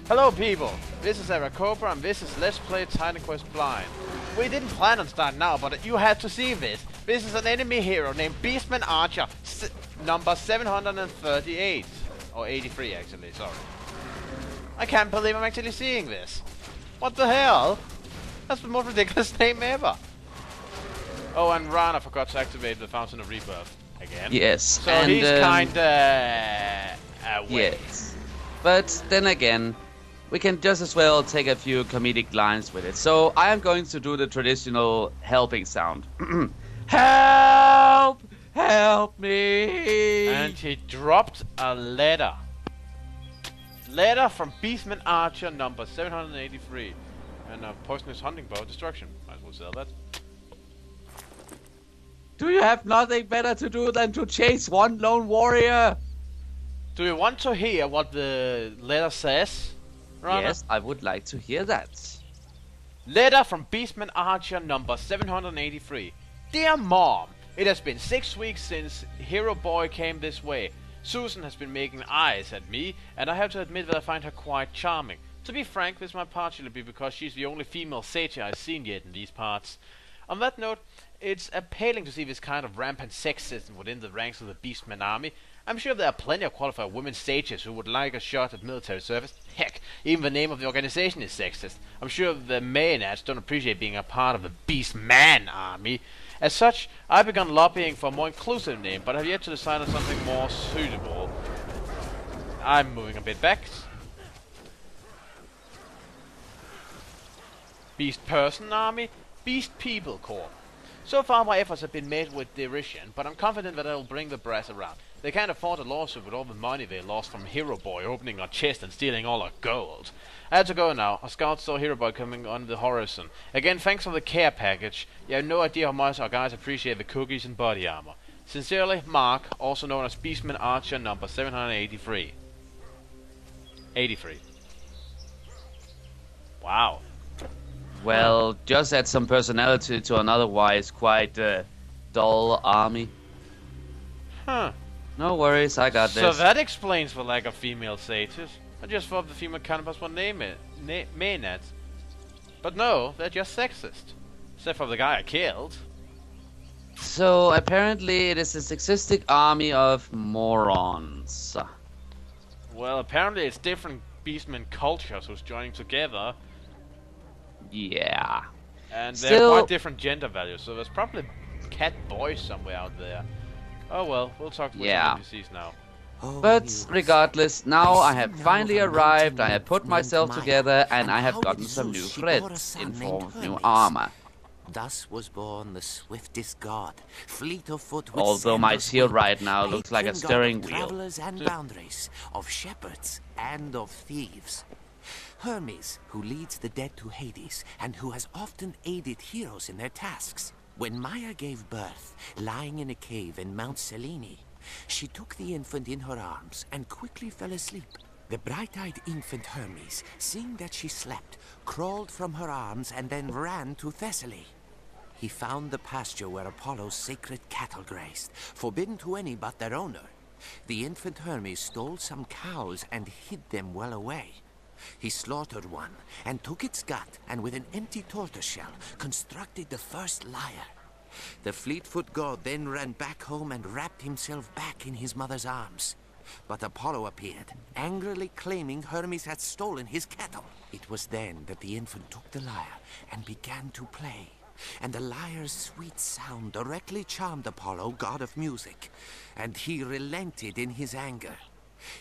Hello people, this is Cobra and this is Let's Play Titan Quest Blind. We didn't plan on starting now, but you had to see this. This is an enemy hero named Beastman Archer, number 738. Or 83 actually, sorry. I can't believe I'm actually seeing this. What the hell? That's the most ridiculous name ever. Oh, and Rana forgot to activate the Fountain of Rebirth again. Yes. So and, he's kinda away. Yes. But then again, we can just as well take a few comedic lines with it. So I am going to do the traditional helping sound. Help! Help me! And he dropped a letter. Letter from Beastman Archer number 783. And a poisonous hunting bow destruction. Might as well sell that. Do you have nothing better to do than to chase one lone warrior? Do you want to hear what the letter says, Rana? Yes, I would like to hear that. Letter from Beastman Archer number 783. Dear Mom, it has been 6 weeks since Hero Boy came this way. Susan has been making eyes at me, and I have to admit that I find her quite charming. To be frank, this might partially be because she's the only female satyr I've seen yet in these parts. On that note, it's appalling to see this kind of rampant sexism within the ranks of the Beastman army. I'm sure there are plenty of qualified women satyrs who would like a shot at military service. Heck, even the name of the organization is sexist. I'm sure the Maenads don't appreciate being a part of the Beastman army. As such, I've begun lobbying for a more inclusive name, but have yet to decide on something more suitable. I'm moving a bit back. Beast Person Army, Beast People Corps. So far my efforts have been met with derision, but I'm confident that I'll bring the brass around. They can't afford a lawsuit with all the money they lost from Hero Boy opening our chest and stealing all our gold. I have to go now. Our scouts saw Hero Boy coming on the horizon. Again, thanks for the care package. You have no idea how much our guys appreciate the cookies and body armor. Sincerely, Mark, also known as Beastman Archer number 783. 83. Wow. Well, just add some personality to an otherwise quite dull army. Huh. No worries, I got this. So that explains the lack of female satyrs. I just thought the female cannibals were Maenads. But no, they're just sexist. Except for the guy I killed. So apparently it is a sexistic army of morons. Well, apparently it's different Beastman cultures who's joining together. Yeah. And they're Still, quite different gender values, so there's probably cat boys somewhere out there. Oh well, we'll talk to some NPCs now. But regardless, now I have finally arrived, I have put myself together, and I have gotten some new threads in form of new armor. Thus was born the swiftest god, fleet of foot. Although my shield right now looks like a steering wheel. Travelers and boundaries, of shepherds and of thieves. Hermes, who leads the dead to Hades, and who has often aided heroes in their tasks. When Maya gave birth, lying in a cave in Mount Selene, she took the infant in her arms and quickly fell asleep. The bright-eyed infant Hermes, seeing that she slept, crawled from her arms and then ran to Thessaly. He found the pasture where Apollo's sacred cattle grazed, forbidden to any but their owner. The infant Hermes stole some cows and hid them well away. He slaughtered one, and took its gut, and with an empty tortoiseshell, constructed the first lyre. The fleet-foot god then ran back home and wrapped himself back in his mother's arms. But Apollo appeared, angrily claiming Hermes had stolen his cattle. It was then that the infant took the lyre and began to play. And the lyre's sweet sound directly charmed Apollo, god of music, and he relented in his anger.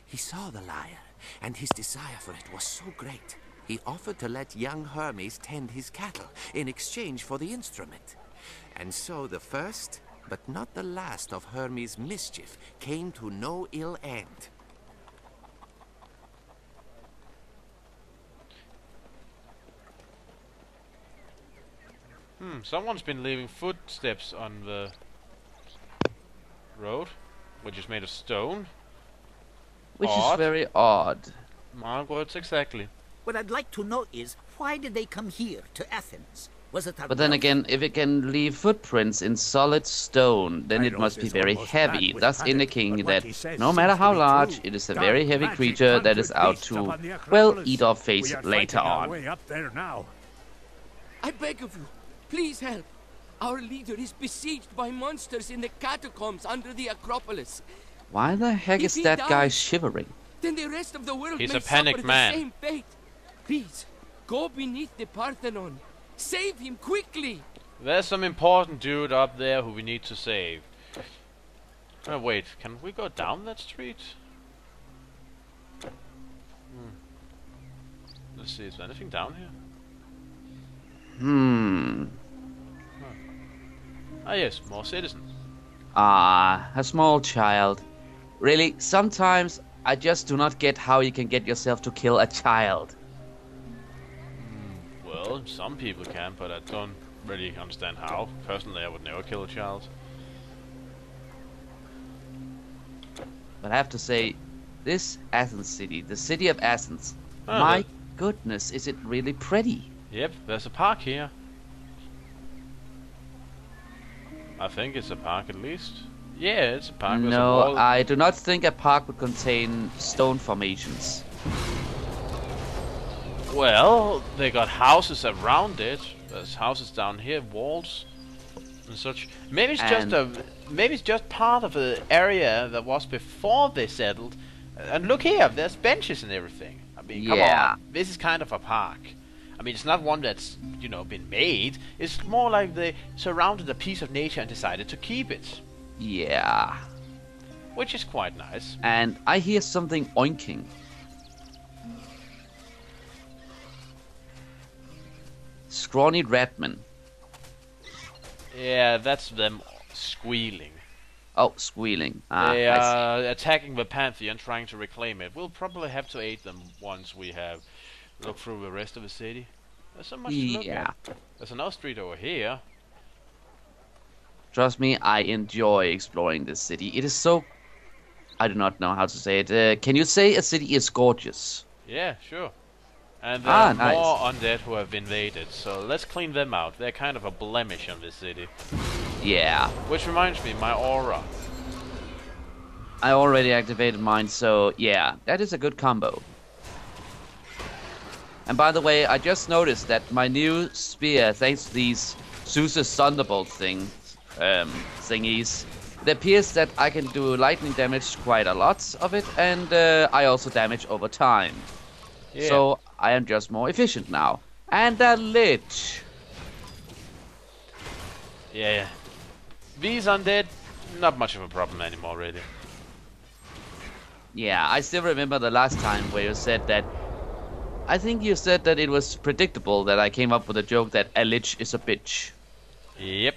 He saw the lyre, and his desire for it was so great, he offered to let young Hermes tend his cattle in exchange for the instrument. And so the first, but not the last of Hermes' mischief came to no ill end. Someone's been leaving footsteps on the road, which is made of stone. Which Odd. is very odd. My words exactly. What I'd like to know is, why did they come here, to Athens? But then again, if it can leave footprints in solid stone, then it must be very heavy, thus indicating that no matter how large, it is a very heavy creature that is out to, well, eat our face later on. I beg of you, please help. Our leader is besieged by monsters in the catacombs under the Acropolis. Why the heck is that guy shivering? Then the rest of the world He's may a panicked suffer man. the same fate. Please, go beneath the Parthenon. Save him quickly! There's some important dude up there who we need to save. Oh, wait, can we go down that street? Let's see, is there anything down here? Ah yes, more citizens. Ah, a small child. Really, sometimes I just do not get how you can get yourself to kill a child. Well, some people can, but I don't really understand how. Personally, I would never kill a child. But I have to say, this Athens city, the city of Athens, Oh, my goodness, is it really pretty? Yep, there's a park here. I think it's a park at least. Yeah, it's a park. There's a No, wall. I do not think a park would contain stone formations. Well, they got houses around it. There's houses down here, walls and such. Maybe it's just part of the area that was before they settled. And look here, there's benches and everything. I mean, come Yeah. on, this is kind of a park. I mean, it's not one that's, you know, been made. It's more like they surrounded a piece of nature and decided to keep it, Yeah. which is quite nice. And I hear something oinking. Scrawny Redman. Yeah, that's them squealing. Oh, squealing. Ah, They I see. are attacking the Pantheon, trying to reclaim it. We'll probably have to aid them once we have looked through the rest of the city. There's so much to look Yeah. at. There's another street over here. Trust me, I enjoy exploring this city. It is so... I do not know how to say it. Can you say a city is gorgeous? Yeah, sure. And there are nice. more undead who have invaded, so let's clean them out. They're kind of a blemish on this city. Yeah. Which reminds me, my aura. I already activated mine, so yeah, that is a good combo. And by the way, I just noticed that my new spear, thanks to these Zeus's Thunderbolt thingies, it appears that I can do lightning damage quite a lot of it, and I also damage over time. Yeah. So I am just more efficient now. And a lich. Yeah. These undead, not much of a problem anymore, really. Yeah, I still remember the last time where you said that... I think you said that it was predictable that I came up with a joke that a lich is a bitch. Yep.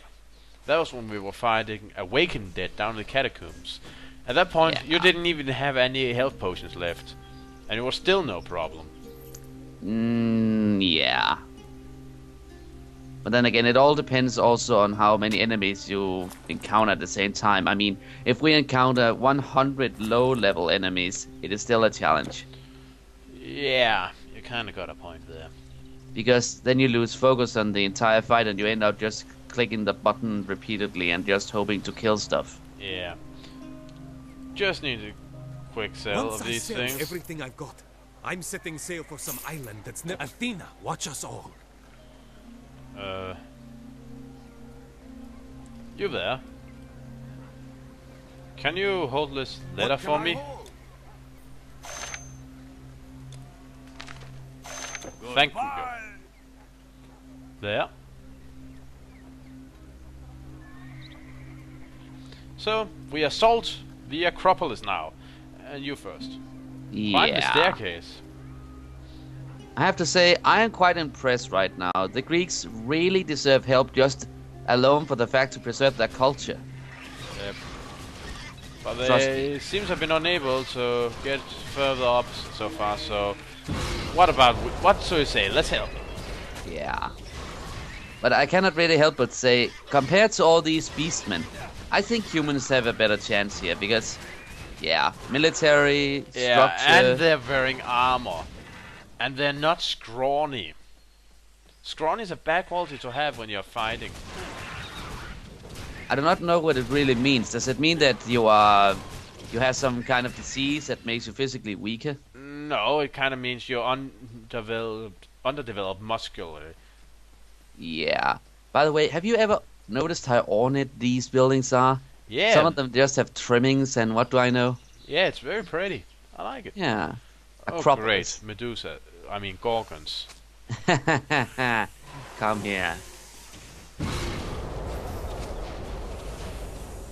That was when we were fighting Awakened Dead down in the catacombs. At that point, Yeah. you didn't even have any health potions left. And it was still no problem. Yeah. But then again, it all depends also on how many enemies you encounter at the same time. I mean, if we encounter 100 low-level enemies, it is still a challenge. Yeah, you kinda got a point there. Because then you lose focus on the entire fight and you end up just clicking the button repeatedly and just hoping to kill stuff. Yeah. Just need a quick sell Once of I these sell things. everything I've got, I'm setting sail for some island that's near Athena. Watch us all. You there? Can you hold this letter for me? Thank you. There. So, we assault the Acropolis now. And you first. Find the Yeah. staircase. I have to say, I am quite impressed right now. The Greeks really deserve help just alone for the fact to preserve their culture. Yep. But Trust they seems to have been unable to get further up so far, so... What do you say? Let's help them. Yeah. But I cannot really help but say, compared to all these beastmen, I think humans have a better chance here, because, yeah, military, Yeah, structure... and they're wearing armor. And they're not scrawny. Scrawny is a bad quality to have when you're fighting. I do not know what it really means. Does it mean that you have some kind of disease that makes you physically weaker? No, it kind of means you're underdeveloped muscularly. Yeah. By the way, have you ever noticed how ornate these buildings are? Yeah. Some of them just have trimmings and what do I know? Yeah, it's very pretty. I like it. Yeah. Oh, Acropolis. great. Medusa. I mean, Gorgons. Come here.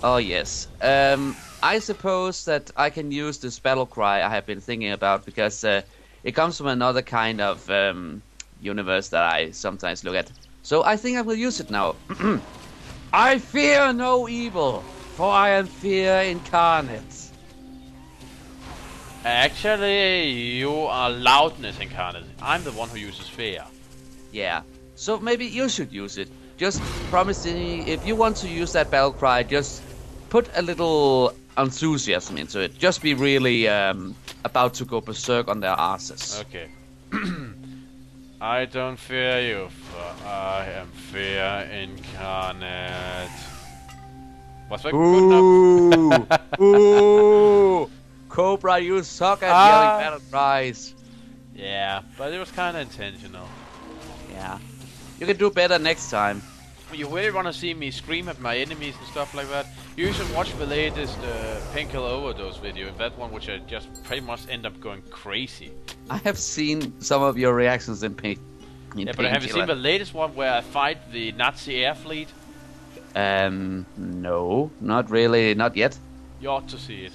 Oh, yes. I suppose that I can use this battle cry I have been thinking about because it comes from another kind of universe that I sometimes look at. So I think I will use it now. I fear no evil, for I am fear incarnate. Actually, you are loudness incarnate. I'm the one who uses fear. Yeah. So maybe you should use it. Just promise me, if you want to use that battle cry, just put a little enthusiasm into it. Just be really about to go berserk on their asses. Okay. I don't fear you, for I am fear incarnate. Was that good enough? Ooh! Cobra, you suck at yelling battle cries. Yeah, but it was kind of intentional. Yeah. You can do better next time. You really want to see me scream at my enemies and stuff like that? You should watch the latest painkiller overdose video. That one, which I just pretty much end up going crazy. I have seen some of your reactions in pain. Yeah, but have you seen the latest one where I fight the Nazi air fleet? No, not really, not yet. You ought to see it.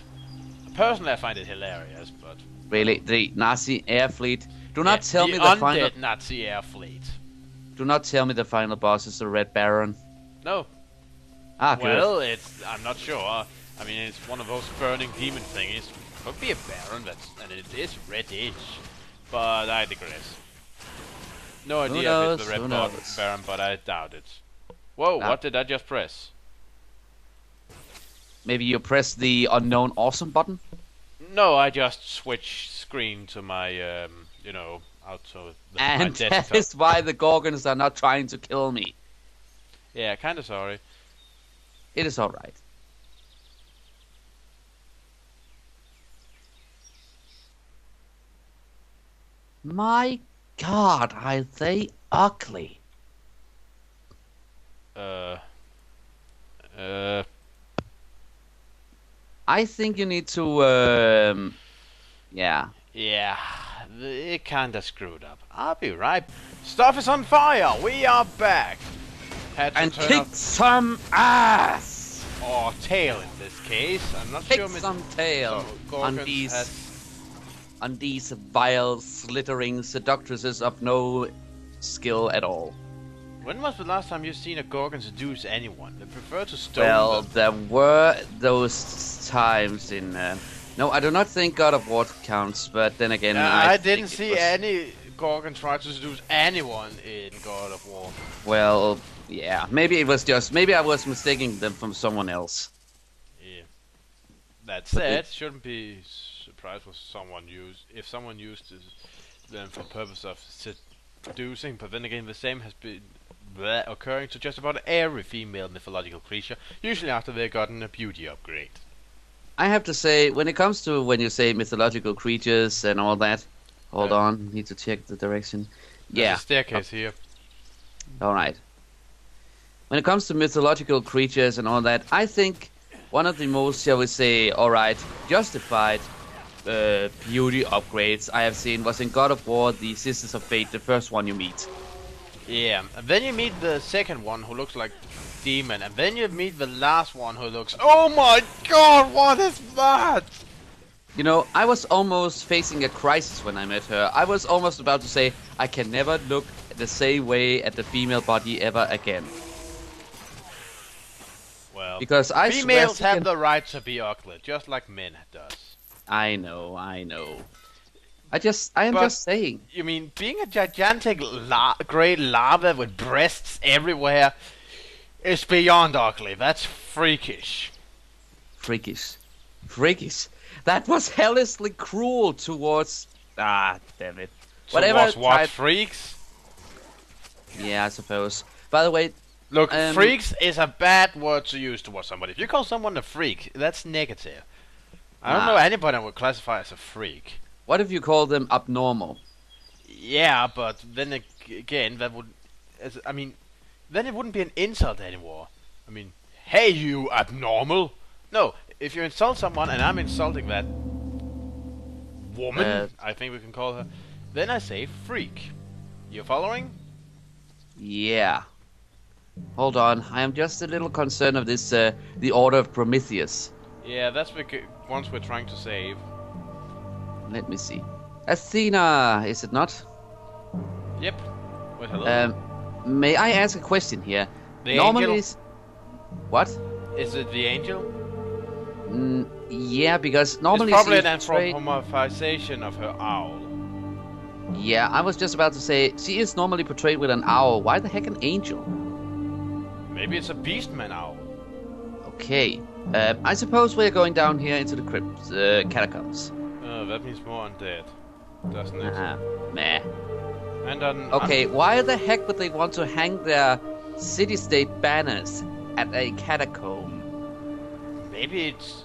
Personally, I find it hilarious, but... Really, the Nazi air fleet? Do not tell me the final... undead Nazi air fleet. Do not tell me the final boss is the Red Baron. No. Ah, good. Well, I'm not sure. I mean, it's one of those burning demon thingies. Could be a Baron, and it is reddish. But I digress. No idea if it's the Red Baron, but I doubt it. Whoa, what did I just press? Maybe you press the unknown awesome button? No, I just switched screen to my, out to my desktop. And that is why the Gorgons are not trying to kill me. Yeah, kinda sorry. It is alright. My God, are they ugly? I think you need to, yeah. Yeah, it kinda screwed up. I'll be right. Stuff is on fire! We are back! And kick some ass! Or tail in this case. I'm not kick sure. Kick some tail on these vile, slithering seductresses of no skill at all. When was the last time you've seen a Gorgon seduce anyone? They prefer to stone them. There were those times in... no, I do not think God of War counts, but then again... I didn't see any Gorgon try to seduce anyone in God of War. Well, yeah. Maybe it was just... Maybe I was mistaking them from someone else. Yeah. That said, shouldn't be surprised if someone used them for purpose of seducing, but then again the same has been occurring to just about every female mythological creature, usually after they've gotten a beauty upgrade. I have to say, when it comes to when you say mythological creatures and all that, hold on, need to check the direction. There's a staircase here. Alright. When it comes to mythological creatures and all that, I think one of the most, shall we say, alright, justified beauty upgrades I have seen was in God of War, the Sisters of Fate, the first one you meet. Yeah, and then you meet the second one who looks like demon, and then you meet the last one who looks... Oh my god, what is that? You know, I was almost facing a crisis when I met her. I was almost about to say, I can never look the same way at the female body ever again. Well, because females have the right to be ugly, just like men does. I know. I am just saying. You mean being a gigantic grey lava with breasts everywhere is beyond ugly. That's freakish. Freakish. That was hellishly cruel towards... Ah, damn it. Towards what, freaks? Yeah, I suppose. By the way, Look, freaks is a bad word to use towards somebody. If you call someone a freak, that's negative. I don't know anybody would classify as a freak. What if you call them abnormal? Yeah, but then again, that would... I mean, then it wouldn't be an insult anymore. I mean, hey, you abnormal! No, if you insult someone and I'm insulting that woman, I think we can call her, then I say freak. You following? Yeah. Hold on, I am just a little concerned of this, the Order of Prometheus. Yeah, that's ones we're trying to save. Let me see. Athena, is it not? Yep. Well, hello. May I ask a question here? The Normally angel? What? Is it the angel? Yeah, because normally it's probably an portrayed... anthropomorphization of her owl. Yeah, I was just about to say, she is normally portrayed with an owl. Why the heck an angel? Maybe it's a beastman owl. Okay. I suppose we're going down here into the crypts, catacombs. That means more undead, doesn't it? Meh. And okay, why the heck would they want to hang their city-state banners at a catacomb? Maybe it's